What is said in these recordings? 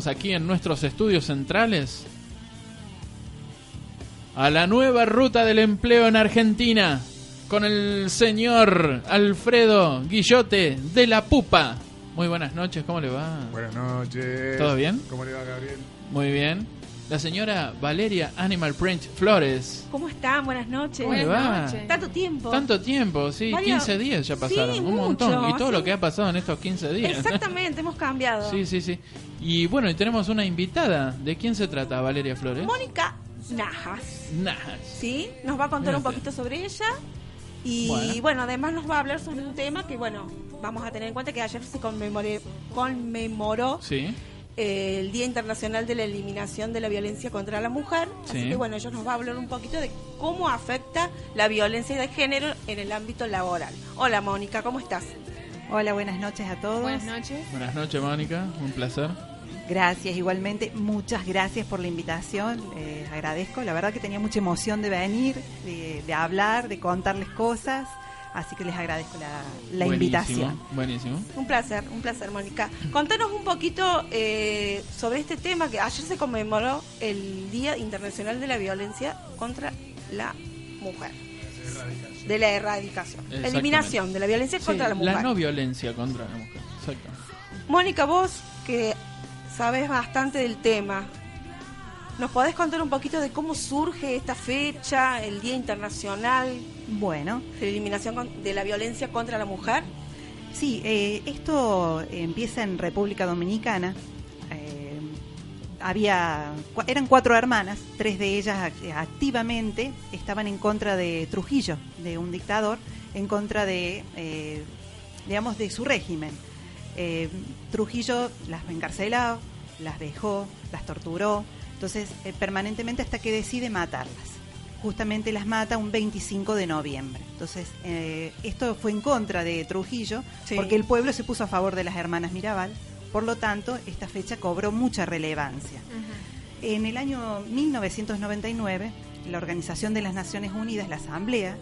aquí en nuestros estudios centrales a la nueva ruta del empleo en Argentina con el señor Alfredo Guillote de la Pupa. Muy buenas noches, ¿cómo le va? Buenas noches. ¿Todo bien? ¿Cómo le va, Gabriel? Muy bien. La señora Valeria Animal Print Flores. ¿Cómo están? Buenas noches. ¿Cómo le va? Tanto tiempo. Tanto tiempo, sí, 15 días ya pasaron, sí, un montón. mucho, Y todo sí. lo que ha pasado en estos 15 días. Exactamente, hemos cambiado. Sí. Y bueno, y tenemos una invitada. ¿De quién se trata, Valeria Flores? Mónica Najas. Najas. Sí, nos va a contar un Fíjate. poquito sobre ella. Y bueno, además nos va a hablar sobre un tema que, bueno, vamos a tener en cuenta que ayer se conmemoró Sí. el Día Internacional de la Eliminación de la Violencia contra la Mujer. Sí. Así que bueno, ella nos va a hablar un poquito de cómo afecta la violencia de género en el ámbito laboral. Hola Mónica, ¿cómo estás? Hola, buenas noches a todos. Buenas noches. Buenas noches, Mónica. Un placer. Gracias, igualmente, muchas gracias por la invitación, les agradezco, la verdad que tenía mucha emoción de venir, de hablar, de contarles cosas, así que les agradezco la Buenísimo, invitación. Buenísimo. Un placer, Mónica. Contanos un poquito sobre este tema que ayer se conmemoró el Día Internacional de la Violencia contra la Mujer. De la erradicación. Exactamente. Eliminación de la violencia contra la mujer. La no violencia contra la mujer. Exacto. Mónica, vos que sabés bastante del tema, ¿nos podés contar un poquito de cómo surge esta fecha, el Día Internacional Bueno, de la Eliminación de la Violencia contra la Mujer? sí, esto empieza en República Dominicana, eran 4 hermanas, 3 de ellas activamente estaban en contra de Trujillo, de un dictador, en contra de, digamos, de su régimen. Trujillo las encarceló, las dejó, las torturó, entonces permanentemente hasta que decide matarlas. Justamente las mata un 25 de noviembre. Entonces, esto fue en contra de Trujillo, Sí. porque el pueblo se puso a favor de las hermanas Mirabal. Por lo tanto, esta fecha cobró mucha relevancia. En el año 1999, la Organización de las Naciones Unidas, la Asamblea,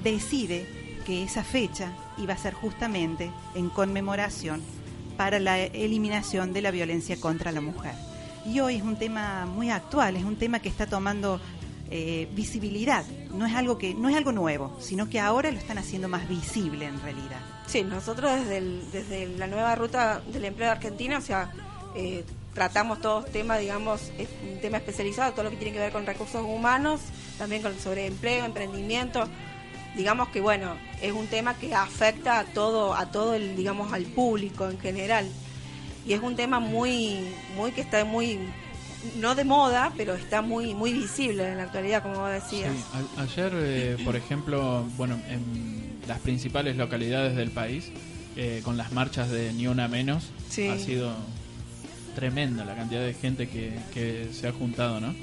decide que esa fecha iba a ser justamente en conmemoración para la eliminación de la violencia contra la mujer. Y hoy es un tema muy actual, es un tema que está tomando visibilidad. No es algo nuevo, sino que ahora lo están haciendo más visible en realidad. Sí, nosotros desde la nueva ruta del empleo de Argentina, o sea, tratamos todos temas, digamos, un tema especializado, todo lo que tiene que ver con recursos humanos, también sobre empleo, emprendimiento. Digamos que bueno, es un tema que afecta a todo el, digamos, al público en general. Y es un tema muy que está muy, no de moda, pero está muy visible en la actualidad, como vos decías. Sí, ayer, por ejemplo, bueno, en las principales localidades del país, con las marchas de Ni Una Menos, Sí. ha sido tremenda la cantidad de gente que se ha juntado, ¿no?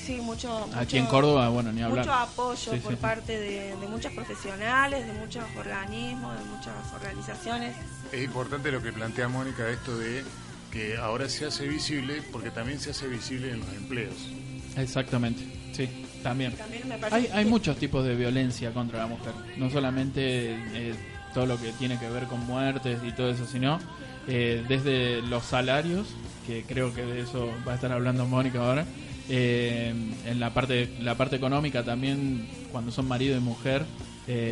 Sí, mucho. Aquí en Córdoba, bueno, ni hablar. Mucho apoyo Sí, por sí. parte de muchos profesionales, de muchos organismos, de muchas organizaciones. Es importante lo que plantea Mónica, esto de que ahora se hace visible, porque también se hace visible en los empleos. Exactamente, sí, también. También me parece Hay que- muchos tipos de violencia contra la mujer, no solamente todo lo que tiene que ver con muertes y todo eso, sino desde los salarios, que creo que de eso va a estar hablando Mónica ahora, en la parte económica también, cuando son marido y mujer,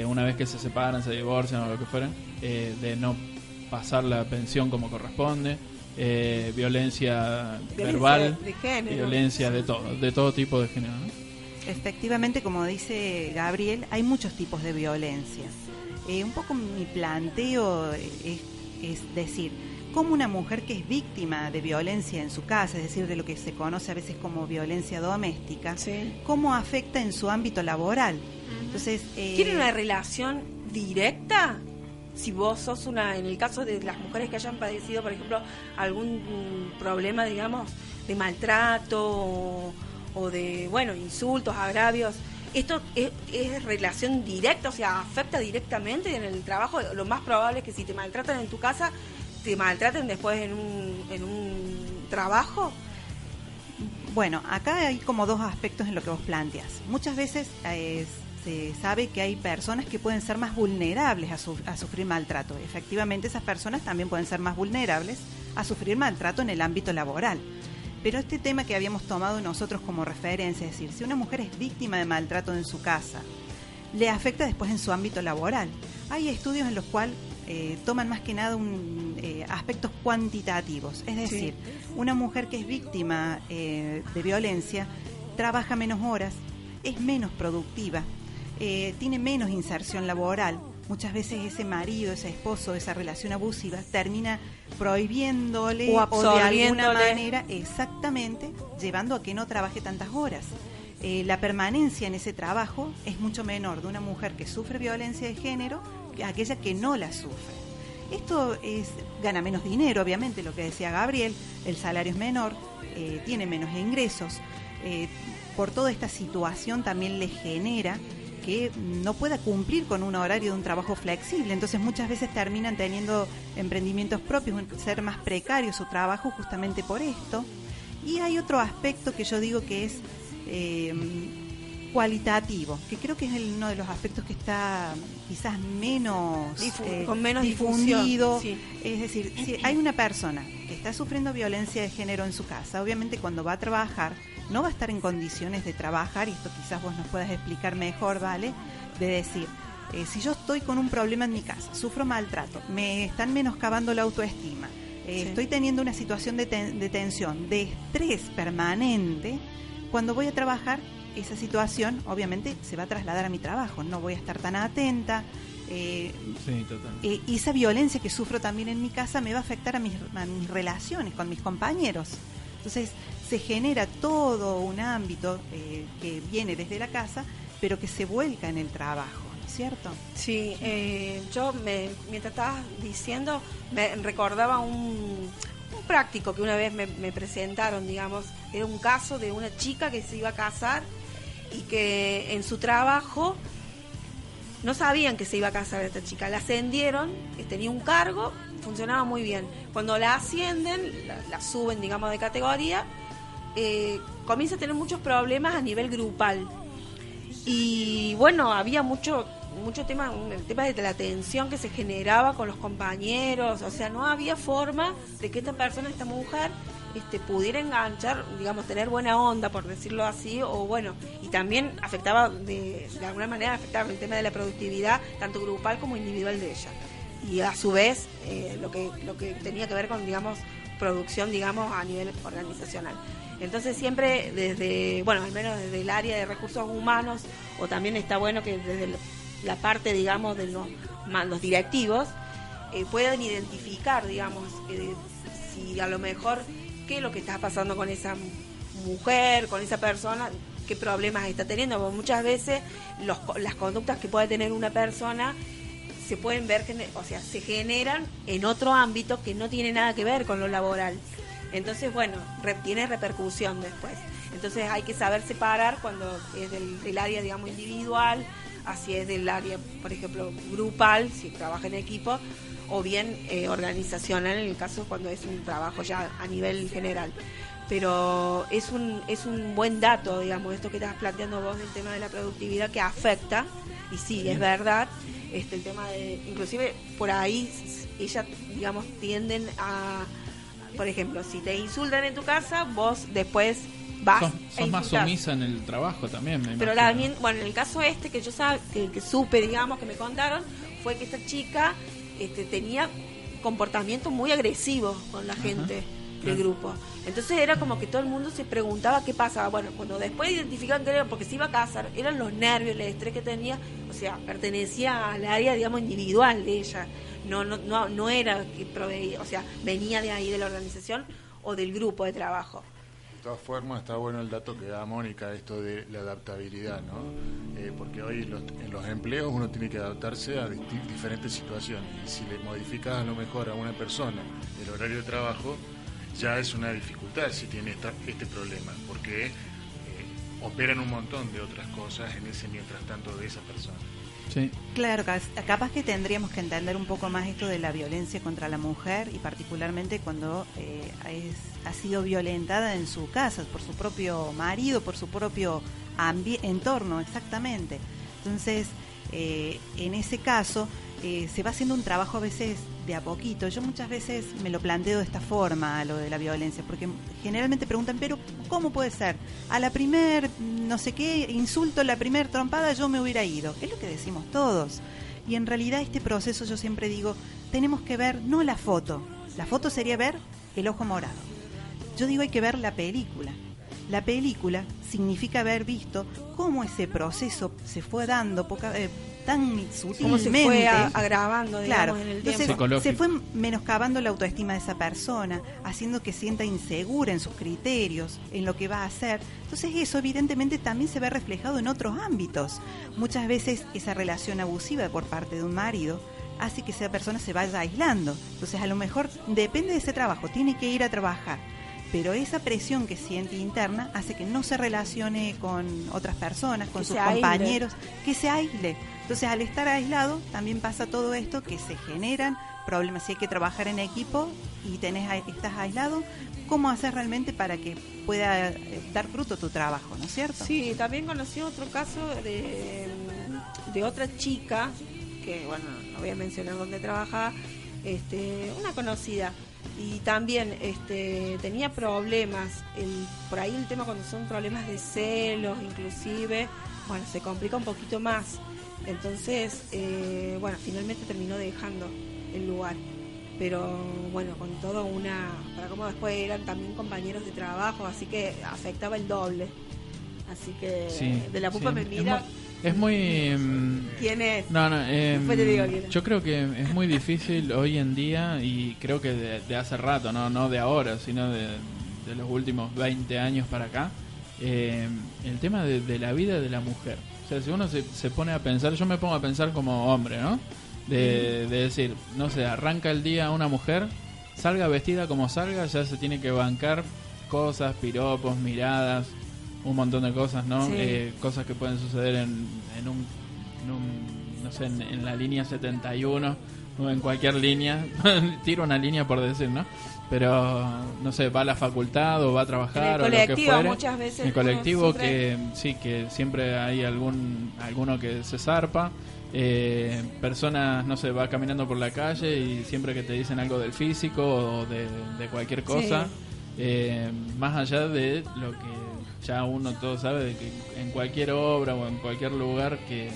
una vez que se separan, se divorcian o lo que fuera, de no pasar la pensión como corresponde, violencia verbal, de género. violencia de todo tipo de género, ¿no? Efectivamente, como dice Gabriel, hay muchos tipos de violencia. Un poco mi planteo es decir, cómo una mujer que es víctima de violencia en su casa, es decir, de lo que se conoce a veces como violencia doméstica, Sí. cómo afecta en su ámbito laboral. Entonces, ¿Tiene una relación directa? Si vos sos en el caso de las mujeres que hayan padecido, por ejemplo, algún problema, digamos, de maltrato o de, bueno, insultos, agravios, ¿esto es relación directa? O sea, ¿afecta directamente en el trabajo? Lo más probable es que si te maltratan en tu casa, te maltraten después en un trabajo. Bueno, acá hay como dos aspectos en lo que vos planteas. Muchas veces se sabe que hay personas que pueden ser más vulnerables a sufrir maltrato. Efectivamente, esas personas también pueden ser más vulnerables a sufrir maltrato en el ámbito laboral. Pero este tema que habíamos tomado nosotros como referencia, es decir, si una mujer es víctima de maltrato en su casa, le afecta después en su ámbito laboral. Hay estudios en los cuales toman más que nada aspectos cuantitativos, es decir, una mujer que es víctima de violencia trabaja menos horas, es menos productiva, tiene menos inserción laboral. Muchas veces ese marido, ese esposo, esa relación abusiva termina prohibiéndole o de alguna manera, exactamente, llevando a que no trabaje tantas horas. La permanencia en ese trabajo es mucho menor de una mujer que sufre violencia de género que aquella que no la sufre. Esto gana menos dinero, obviamente, lo que decía Gabriel, el salario es menor, tiene menos ingresos. Por toda esta situación también le genera que no pueda cumplir con un horario de un trabajo flexible, entonces muchas veces terminan teniendo emprendimientos propios, ser más precario su trabajo justamente por esto. Y hay otro aspecto que yo digo que es cualitativo, que creo que es uno de los aspectos que está quizás menos, con menos difundido. Sí. Es decir, si hay una persona que está sufriendo violencia de género en su casa, obviamente cuando va a trabajar no va a estar en condiciones de trabajar, y esto quizás vos nos puedas explicar mejor, ¿vale? De decir, si yo estoy con un problema en mi casa, sufro maltrato, me están menoscabando la autoestima, estoy teniendo una situación de tensión, de estrés permanente, cuando voy a trabajar, esa situación obviamente se va a trasladar a mi trabajo, no voy a estar tan atenta. Sí, total. Y esa violencia que sufro también en mi casa me va a afectar a mis relaciones con mis compañeros. Entonces se genera todo un ámbito que viene desde la casa, pero que se vuelca en el trabajo, ¿no es cierto? Sí, yo mientras estabas diciendo me recordaba un práctico que una vez me presentaron, digamos, era un caso de una chica que se iba a casar y que en su trabajo no sabían que se iba a casar esta chica, la ascendieron, tenía un cargo, funcionaba muy bien. Cuando la ascienden, la suben, digamos, de categoría, comienza a tener muchos problemas a nivel grupal. Y bueno, había mucho tema, el tema de la tensión que se generaba con los compañeros, o sea, no había forma de que esta persona, esta mujer, pudiera enganchar, digamos, tener buena onda, por decirlo así, o bueno, y también afectaba, de alguna manera afectaba el tema de la productividad, tanto grupal como individual de ella. Y a su vez, lo que tenía que ver con, digamos, producción, digamos, a nivel organizacional. Entonces siempre desde, bueno, al menos desde el área de recursos humanos, o también está bueno que desde la parte, digamos, de los directivos, puedan identificar, digamos, si a lo mejor qué es lo que está pasando con esa mujer, con esa persona, qué problemas está teniendo, porque muchas veces las conductas que puede tener una persona se pueden ver, o sea, se generan en otro ámbito que no tiene nada que ver con lo laboral. Entonces, bueno, tiene repercusión después. Entonces hay que saber separar cuando es del área, digamos, individual, así es del área, por ejemplo, grupal, si trabaja en equipo, o bien organizacional, en el caso cuando es un trabajo ya a nivel general. Pero es un buen dato, digamos, esto que estás planteando vos del tema de la productividad que afecta, y sí, es verdad, el tema de, inclusive por ahí, ellas, digamos, tienden a, por ejemplo, si te insultan en tu casa, vos después vas sos más sumisa en el trabajo también, me pero imagino. bueno, en el caso que yo que supe, digamos, que me contaron, fue que esta chica tenía comportamiento muy agresivo con la gente del grupo. Entonces era como que todo el mundo se preguntaba qué pasaba. Bueno, cuando después identificaban que era porque se iba a casar, eran los nervios, el estrés que tenía, o sea, pertenecía al área, digamos, individual de ella. No era que proveía, o sea, venía de ahí de la organización o del grupo de trabajo. De todas formas, está bueno el dato que da Mónica, esto de la adaptabilidad, ¿no? Porque hoy en los empleos uno tiene que adaptarse a diferentes situaciones. Y si le modificas a lo mejor a una persona el horario de trabajo, ya es una dificultad si tiene este problema, porque operan un montón de otras cosas en ese mientras tanto de esa persona. Sí. Claro, capaz que tendríamos que entender un poco más esto de la violencia contra la mujer, y particularmente cuando ha sido violentada en su casa por su propio marido, por su propio entorno, exactamente. Entonces, en ese caso, se va haciendo un trabajo a veces de a poquito. Yo muchas veces me lo planteo de esta forma, lo de la violencia, porque generalmente preguntan, pero ¿cómo puede ser? A la primer, no sé qué, insulto, la primer trompada, yo me hubiera ido. Es lo que decimos todos. Y en realidad este proceso, yo siempre digo, tenemos que ver no la foto sería ver el ojo morado. Yo digo, hay que ver la película. La película significa haber visto cómo ese proceso se fue dando tan sutilmente. Cómo se fue agravando, claro, digamos, en el entonces tiempo. se fue menoscabando la autoestima de esa persona, haciendo que sienta insegura en sus criterios, en lo que va a hacer. Entonces eso evidentemente también se ve reflejado en otros ámbitos. Muchas veces esa relación abusiva por parte de un marido hace que esa persona se vaya aislando. Entonces a lo mejor depende de ese trabajo, tiene que ir a trabajar, pero esa presión que siente interna hace que no se relacione con otras personas, con sus compañeros, que se aísle. Entonces al estar aislado también pasa todo esto, que se generan problemas. Si hay que trabajar en equipo y estás aislado, ¿cómo hacer realmente para que pueda dar fruto tu trabajo, ¿no es cierto? Sí, también conocí otro caso de otra chica, que bueno, no voy a mencionar dónde trabajaba, una conocida, y también tenía problemas, por ahí el tema cuando son problemas de celos inclusive, bueno, se complica un poquito más. Entonces, bueno, finalmente terminó dejando el lugar, pero bueno, con todo para como después eran también compañeros de trabajo, así que afectaba el doble. Así que sí, de la pupa me mira. Es muy... ¿Quién es? No, Después te digo quién es. yo creo que es muy difícil hoy en día, y creo que de hace rato, no de ahora, sino de los últimos 20 años para acá, el tema de la vida de la mujer. O sea, si uno se pone a pensar, yo me pongo a pensar como hombre, ¿no? De decir, no sé, arranca el día una mujer, salga vestida como salga, ya se tiene que bancar cosas, piropos, miradas, un montón de cosas, ¿no? Sí. Cosas que pueden suceder en un no sé, en la línea 71 o en cualquier línea. Tiro una línea por decir, ¿no? Pero, no sé, va a la facultad o va a trabajar o lo que fuere. Muchas veces. En el colectivo que siempre hay alguno que se zarpa. Personas, no sé, va caminando por la calle y siempre que te dicen algo del físico o de cualquier cosa, más allá de lo que ya uno todo sabe, de que en cualquier obra o en cualquier lugar, que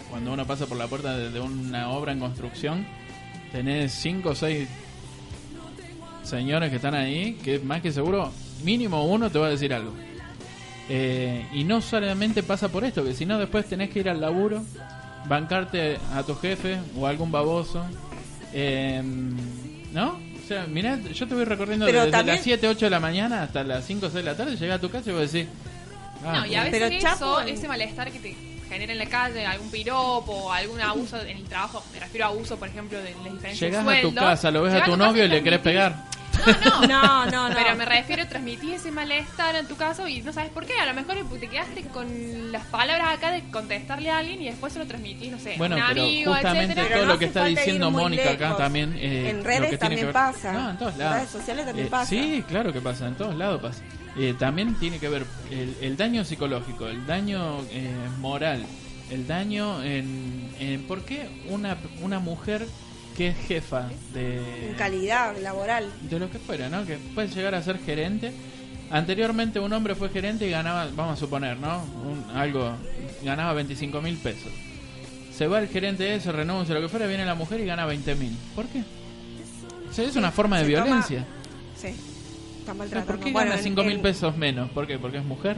cuando uno pasa por la puerta de una obra en construcción, tenés 5 o 6 señores que están ahí, que más que seguro mínimo uno te va a decir algo, y no solamente pasa por esto, que si no después tenés que ir al laburo, bancarte a tu jefe o a algún baboso, ¿no? O sea, mirá, yo te voy recorriendo desde también las 7, 8 de la mañana hasta las 5, 6 de la tarde, llegás a tu casa y vos decís... no, y a veces pero Chapo, ese malestar que te genera en la calle, algún piropo, algún abuso en el trabajo, me refiero a abuso, por ejemplo, de las diferencias de llegás sueldo. a tu casa, lo ves a tu novio y le querés pegar. No. Pero me refiero a transmitir ese malestar en tu caso y no sabes por qué. A lo mejor te quedaste con las palabras acá de contestarle a alguien y después se lo transmitís, no sé, bueno, a un pero amigo, justamente etcétera. todo no lo que hace está falta diciendo ir muy Mónica acá lejos. también, En lo redes que también que pasa. No, en todos En lados. redes sociales también pasa. Sí, claro que pasa, en todos lados pasa. También tiene que ver el daño psicológico, el daño moral, el daño en por qué una mujer que es jefa en calidad laboral de lo que fuera, ¿no? Que puede llegar a ser gerente. Anteriormente un hombre fue gerente y ganaba, vamos a suponer, ¿no? Ganaba 25.000 pesos. Se va el gerente ese, renuncia, lo que fuera, viene la mujer y gana 20.000. ¿Por qué? O sea, es una forma de violencia. Sí, está O sea, maltratando. ¿por qué gana 5.000 pesos menos? ¿Por qué? ¿Porque es mujer?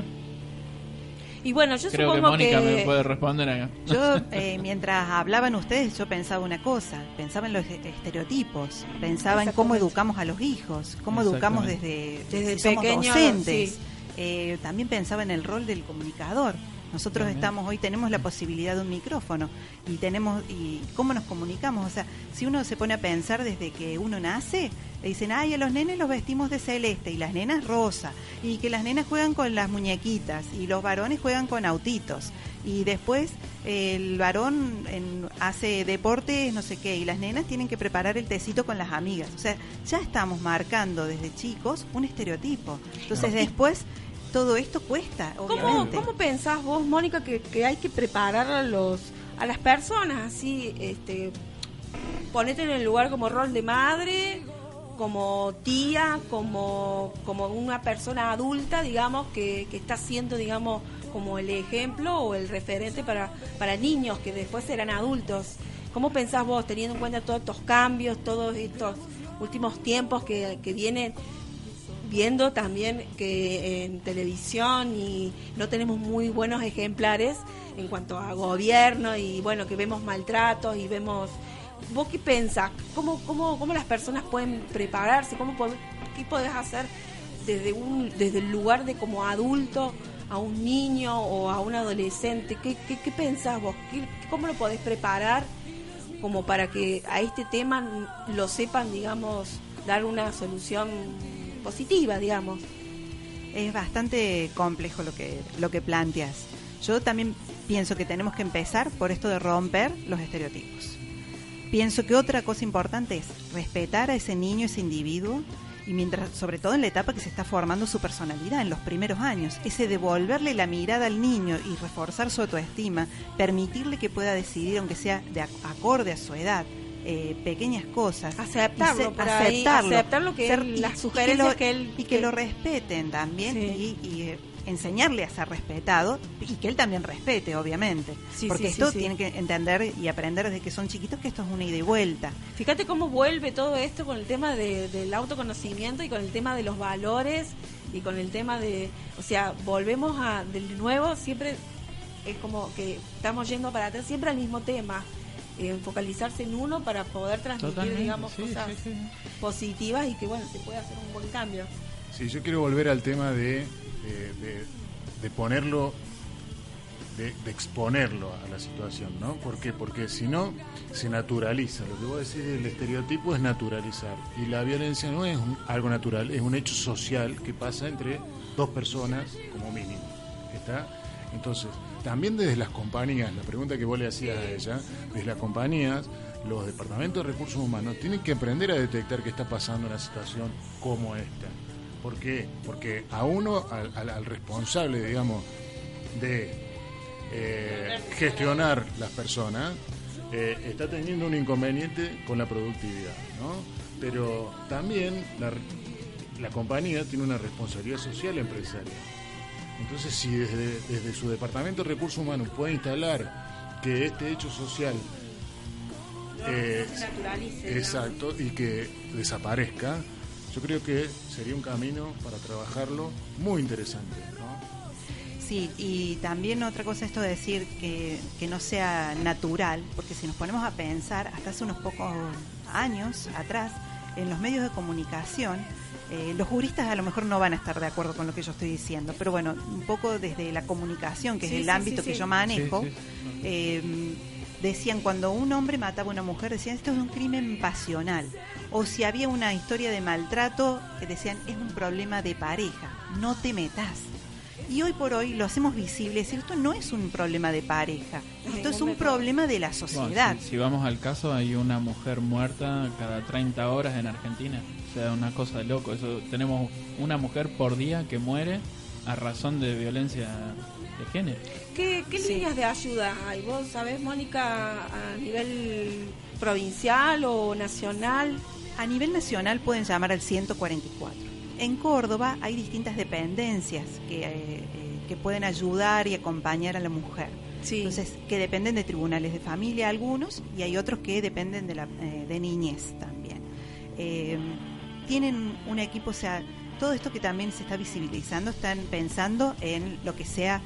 Y bueno, yo Creo que supongo Mónica me puede responder acá. Yo, mientras hablaban ustedes, yo pensaba una cosa, pensaba en los estereotipos, pensaba en cómo educamos a los hijos, cómo educamos desde si somos pequeños, docentes. sí. También pensaba en el rol del comunicador. Nosotros hoy tenemos la posibilidad de un micrófono y cómo nos comunicamos. O sea, si uno se pone a pensar desde que uno nace, le dicen, ay, a los nenes los vestimos de celeste y las nenas rosa, y que las nenas juegan con las muñequitas y los varones juegan con autitos, y después el varón hace deportes, no sé qué, y las nenas tienen que preparar el tecito con las amigas. O sea, ya estamos marcando desde chicos un estereotipo. Entonces después todo esto cuesta, obviamente. ¿Cómo pensás vos, Mónica, que hay que preparar a las personas así, ponete en el lugar como rol de madre, como tía, como una persona adulta, digamos, que está siendo, digamos, como el ejemplo o el referente para niños que después serán adultos. ¿Cómo pensás vos, teniendo en cuenta todos estos cambios, todos estos últimos tiempos que vienen viendo también que en televisión y no tenemos muy buenos ejemplares en cuanto a gobierno y bueno, que vemos maltratos y vemos... ¿Vos qué pensás? ¿Cómo las personas pueden prepararse? ¿Qué podés hacer desde el lugar de como adulto a un niño o a un adolescente? ¿Qué pensás vos? ¿Cómo lo podés preparar como para que a este tema lo sepan, digamos, dar una solución positiva, digamos? Es bastante complejo lo que planteas. Yo también pienso que tenemos que empezar por esto de romper los estereotipos. Pienso que otra cosa importante es respetar a ese niño, ese individuo, y mientras, sobre todo en la etapa que se está formando su personalidad, en los primeros años, ese devolverle la mirada al niño y reforzar su autoestima, permitirle que pueda decidir, aunque sea de acorde a su edad, pequeñas cosas, aceptarlo que las sugerencias que lo respeten también, sí. y enseñarle a ser respetado y que él también respete, obviamente, porque esto tiene que entender y aprender desde que son chiquitos que esto es una ida y vuelta. Fíjate cómo vuelve todo esto con el tema del autoconocimiento y con el tema de los valores y con el tema de, o sea, volvemos de nuevo, siempre es como que estamos yendo para atrás, siempre al mismo tema. Focalizarse en uno para poder transmitir, totalmente, digamos, cosas positivas y que, bueno, se puede hacer un buen cambio. Sí, yo quiero volver al tema de ponerlo, de exponerlo a la situación, ¿no? ¿Por qué? Porque si no, se naturaliza. Lo que voy a decir del estereotipo es naturalizar. Y la violencia no es algo natural, es un hecho social que pasa entre dos personas, como mínimo. ¿Está? Entonces, también desde las compañías, la pregunta que vos le hacías a ella, desde las compañías, los departamentos de recursos humanos tienen que aprender a detectar que está pasando una situación como esta. ¿Por qué? Porque a uno, al responsable, digamos, de gestionar las personas, está teniendo un inconveniente con la productividad, ¿no? Pero también la compañía tiene una responsabilidad social empresarial. Entonces, si desde su departamento de recursos humanos puede instalar que este hecho social se naturalice, exacto, y que desaparezca, yo creo que sería un camino para trabajarlo muy interesante, ¿no? Sí, y también otra cosa esto de decir que no sea natural, porque si nos ponemos a pensar, hasta hace unos pocos años atrás, en los medios de comunicación, los juristas a lo mejor no van a estar de acuerdo con lo que yo estoy diciendo, pero bueno, un poco desde la comunicación, que es el ámbito que yo manejo, decían cuando un hombre mataba a una mujer, decían esto es un crimen pasional, o si había una historia de maltrato, decían es un problema de pareja, no te metas. Y hoy por hoy lo hacemos visible, es decir, esto no es un problema de pareja, esto es un problema de la sociedad. Bueno, si vamos al caso, hay una mujer muerta cada 30 horas en Argentina, o sea, una cosa de loco. Eso, tenemos una mujer por día que muere a razón de violencia de género. ¿Qué líneas de ayuda hay? ¿Vos sabés, Mónica, a nivel provincial o nacional? A nivel nacional pueden llamar al 144. En Córdoba hay distintas dependencias que pueden ayudar y acompañar a la mujer. Sí. Entonces, que dependen de tribunales de familia algunos, y hay otros que dependen de niñez también. Tienen un equipo, o sea, todo esto que también se está visibilizando, están pensando en lo que sea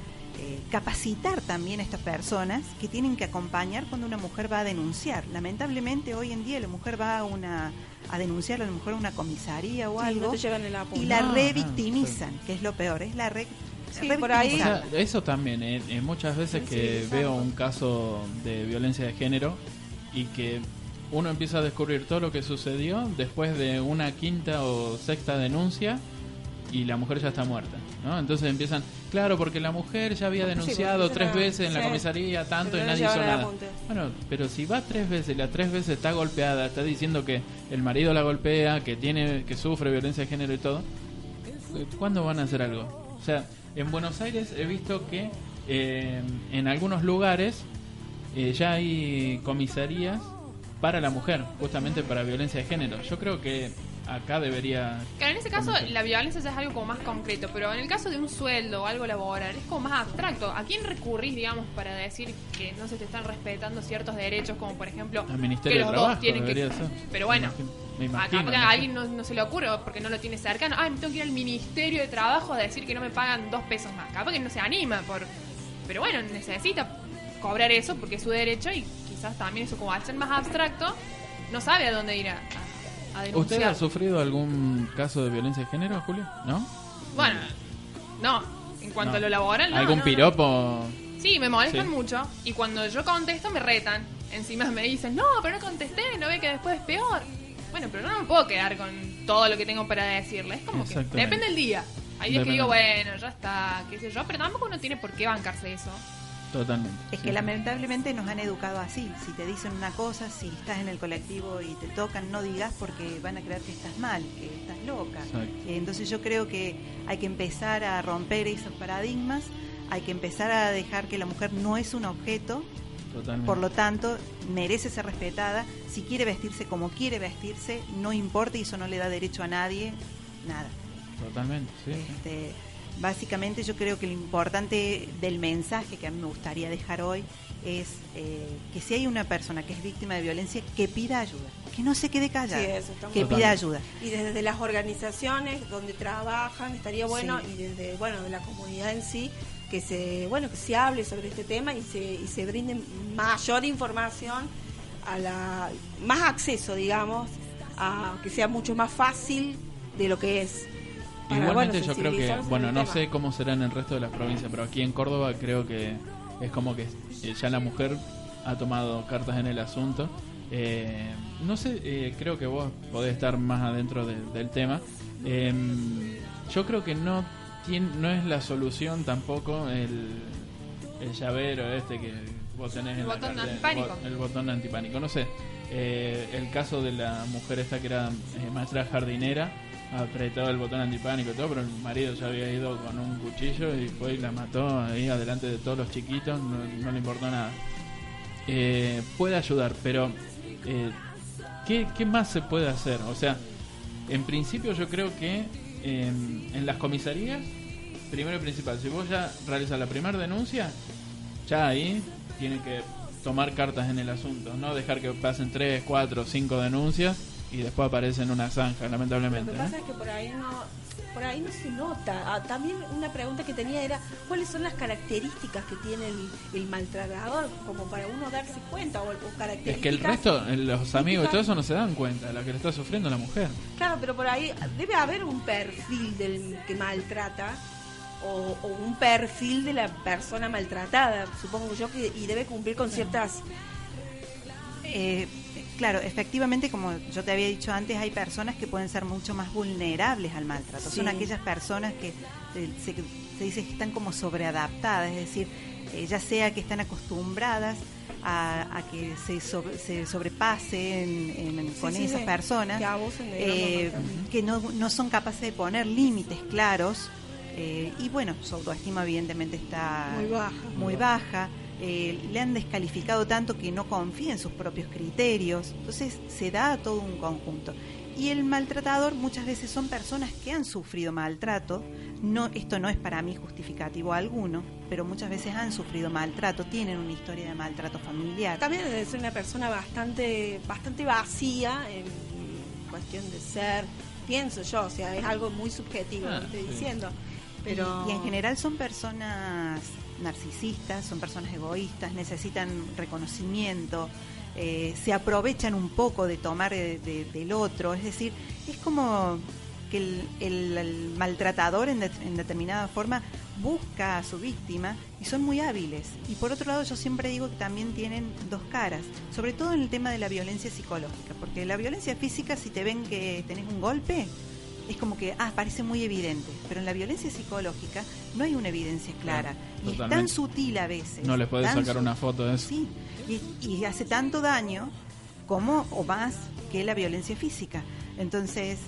capacitar también a estas personas que tienen que acompañar cuando una mujer va a denunciar. Lamentablemente hoy en día la mujer va a denunciar a lo mejor a una comisaría o algo, no y la revictimizan, que es lo peor, es la por ahí. O sea, eso también, muchas veces que veo un caso de violencia de género y que uno empieza a descubrir todo lo que sucedió después de una quinta o sexta denuncia y la mujer ya está muerta, ¿no? Entonces empiezan, claro, porque la mujer ya había denunciado 3 veces en la comisaría, tanto, y nadie hizo nada. Bueno, pero si va 3 veces, las 3 veces está golpeada, está diciendo que el marido la golpea, que sufre violencia de género y todo, ¿cuándo van a hacer algo? O sea, en Buenos Aires he visto que en algunos lugares ya hay comisarías para la mujer, justamente para violencia de género. Yo creo que acá debería... Claro, en ese caso la violencia ya es algo como más concreto, pero en el caso de un sueldo o algo laboral es como más abstracto. ¿A quién recurrís, digamos, para decir que no se te están respetando ciertos derechos, como por ejemplo al Ministerio que los de Trabajo dos tienen que... ser. Pero bueno, me imagino, acá a alguien no se le ocurre porque no lo tiene cercano. Me tengo que ir al Ministerio de Trabajo a decir que no me pagan 2 pesos más. Capaz que no se anima, pero bueno, necesita cobrar eso porque es su derecho y quizás también eso, como al ser más abstracto, no sabe a dónde ir a denunciar. ¿Usted ha sufrido algún caso de violencia de género, Julio? ¿No? Bueno, no. En cuanto a lo laboral, no. ¿Algún piropo? Sí, me molestan mucho. Y cuando yo contesto, me retan. Encima me dicen, no, pero no contesté, no ve que después es peor. Bueno, pero no me puedo quedar con todo lo que tengo para decirle. Es como que depende del día. Hay días que digo, bueno, ya está, qué sé yo, pero tampoco uno tiene por qué bancarse eso. Totalmente. Es que lamentablemente nos han educado así. Si te dicen una cosa, si estás en el colectivo y te tocan, no digas porque van a creer que estás mal, que estás loca. Entonces yo creo que hay que empezar a romper esos paradigmas, hay que empezar a dejar que la mujer no es un objeto. Totalmente. Por lo tanto, merece ser respetada. Si quiere vestirse como quiere vestirse, no importa, y eso no le da derecho a nadie, nada. Totalmente, sí. Básicamente yo creo que lo importante del mensaje que a mí me gustaría dejar hoy es que si hay una persona que es víctima de violencia, que pida ayuda, que no se quede callada, que pida ayuda. Y desde las organizaciones donde trabajan estaría bueno, y desde de la comunidad en sí, que se hable sobre este tema y se brinde mayor información, más acceso, digamos, a que sea mucho más fácil de lo que es. Igualmente yo creo que, no sé cómo será en el resto de las provincias, pero aquí en Córdoba creo que es como que ya la mujer ha tomado cartas en el asunto. No sé, creo que vos podés estar más adentro del tema. Yo creo que no es la solución tampoco el llavero que vos tenés en la cartera, el botón antipánico. No sé, el caso de la mujer esta que era maestra jardinera, apretaba el botón antipánico y todo, pero el marido ya había ido con un cuchillo y fue y la mató ahí adelante de todos los chiquitos, no le importó nada. Puede ayudar, pero ¿qué más se puede hacer? O sea, en principio yo creo que en las comisarías, primero y principal, si vos ya realizas la primera denuncia, ya ahí tienen que tomar cartas en el asunto, no dejar que pasen 3, 4, 5 denuncias y después aparece en una zanja, lamentablemente. Lo que pasa es que por ahí no se nota. También una pregunta que tenía era ¿cuáles son las características que tiene el maltratador? Como para uno darse cuenta, o características. Es que el resto, los amigos y todo eso no se dan cuenta, la que le está sufriendo la mujer. Claro, pero por ahí debe haber un perfil del que maltrata o un perfil de la persona maltratada, supongo yo, y debe cumplir con ciertas... Claro, efectivamente, como yo te había dicho antes, hay personas que pueden ser mucho más vulnerables al maltrato. Son aquellas personas que se dice que están como sobreadaptadas, es decir, ya sea que están acostumbradas a que se sobrepasen con esas personas, que no son capaces de poner límites claros, y bueno, su autoestima evidentemente está muy baja. Le han descalificado tanto que no confía en sus propios criterios, entonces se da todo un conjunto. Y el maltratador muchas veces son personas que han sufrido maltrato. Esto no es para mí justificativo alguno, pero muchas veces han sufrido maltrato, tienen una historia de maltrato familiar. También debe ser una persona bastante vacía en cuestión de ser, pienso yo, o sea, es algo muy subjetivo lo que estoy diciendo. Pero... Y en general son personas narcisistas, son personas egoístas, necesitan reconocimiento, se aprovechan un poco de tomar del otro, es decir, es como que el maltratador en determinada forma busca a su víctima y son muy hábiles. Y por otro lado yo siempre digo que también tienen dos caras, sobre todo en el tema de la violencia psicológica, porque la violencia física, si te ven que tenés un golpe, es como que, parece muy evidente, pero en la violencia psicológica no hay una evidencia clara, y es tan sutil a veces. No les podés sacar una foto de eso. Sí, y hace tanto daño como o más que la violencia física. Entonces,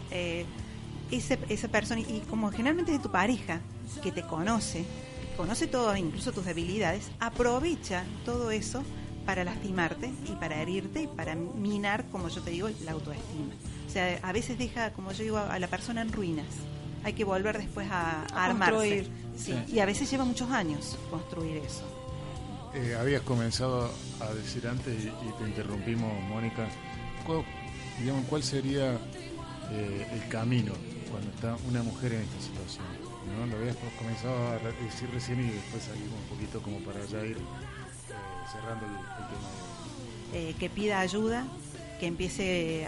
esa persona, y como generalmente de tu pareja, que te conoce todo, incluso tus debilidades, aprovecha todo eso para lastimarte y para herirte y para minar, como yo te digo, la autoestima. O sea, a veces deja, como yo digo, a la persona en ruinas. Hay que volver después a armarse. Sí, sí. Y a veces lleva muchos años construir eso. Habías comenzado a decir antes y te interrumpimos, Mónica. ¿Cuál sería el camino cuando está una mujer en esta situación? ¿No? Lo habías comenzado a decir recién y después salimos un poquito como para ya ir cerrando el tema. Que pida ayuda, que empiece,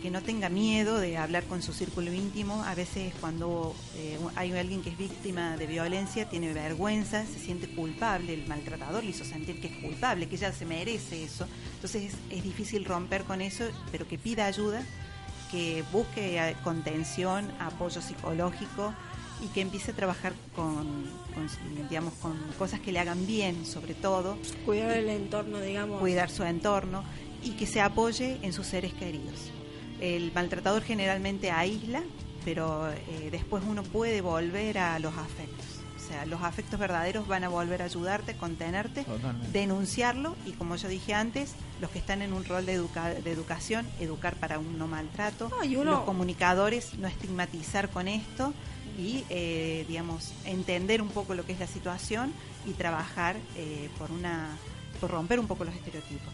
que no tenga miedo de hablar con su círculo íntimo. A veces cuando hay alguien que es víctima de violencia, tiene vergüenza, se siente culpable, el maltratador le hizo sentir que es culpable, que ella se merece eso. Entonces es difícil romper con eso, pero que pida ayuda, que busque contención, apoyo psicológico y que empiece a trabajar con cosas que le hagan bien, sobre todo. Cuidar el entorno, digamos. Cuidar su entorno y que se apoye en sus seres queridos. El maltratador generalmente aísla, pero después uno puede volver a los afectos. O sea, los afectos verdaderos van a volver a ayudarte, contenerte, totalmente. Denunciarlo y, como yo dije antes, los que están en un rol de educación, educar para un no maltrato, los comunicadores, no estigmatizar con esto y, entender un poco lo que es la situación y trabajar por romper un poco los estereotipos.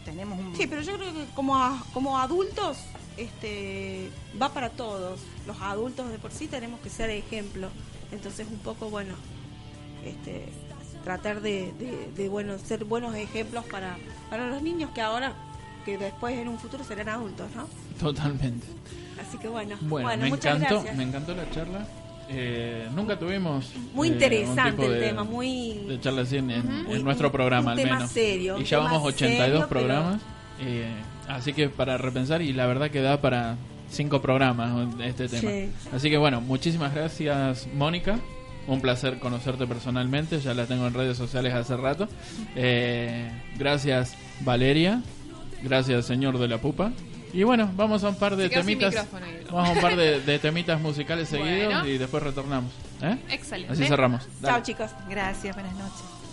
Sí, pero yo creo que como adultos va para todos. Los adultos de por sí tenemos que ser ejemplo. Entonces un poco, tratar de ser buenos ejemplos para los niños que después en un futuro serán adultos, ¿no? Totalmente. Así que bueno, muchas gracias. Me encantó la charla. Nunca tuvimos muy interesante el tema, de charla así en nuestro programa, al menos. Serio, y ya vamos 82 serio, programas, así que para repensar, y la verdad que da para 5 programas este tema. Sí. Así que muchísimas gracias, Mónica. Un placer conocerte personalmente, ya la tengo en redes sociales hace rato. Gracias, Valeria. Gracias, señor de la pupa. Y vamos a un par de temitas. Vamos a un par de temitas musicales seguidos y después retornamos. Excelente. Así cerramos. Chao, chicos. Gracias, buenas noches.